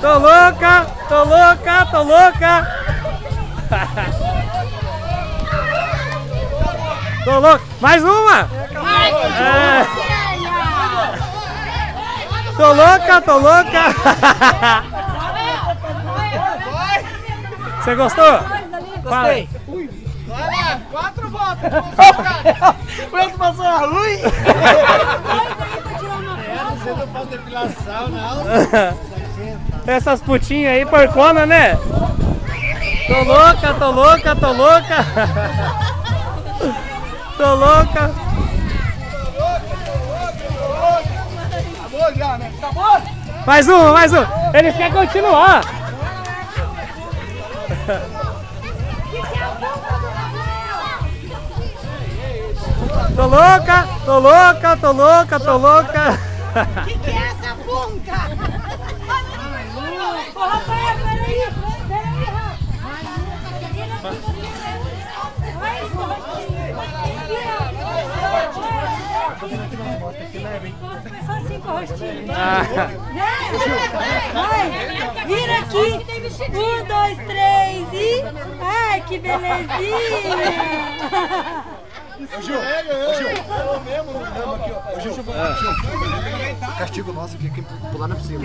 Tô louca, tô louca, tô louca. Tô louca. Mais uma. Tô louca, tô louca. Você gostou? Gostei. Vai lá, 4 votos. O outro passou a luz. Você não faz depilação, não. Essas putinhas aí, porcona, né? Tô louca, tô louca, tô louca. Tô louca. Acabou já, né? Acabou? Mais uma, mais uma. Eles querem continuar. Tô louca, tô louca, tô louca, tô louca. Que é essa bunga? Ô, Rafael, peraí, Rafa. Só 5 rostinhos. Vai, vira aqui. 1, 2, 3 e... Ai, que belezinha. Ô Gil, mesmo, aqui, ó. Ô Gil, castigo nosso aqui, pular na piscina.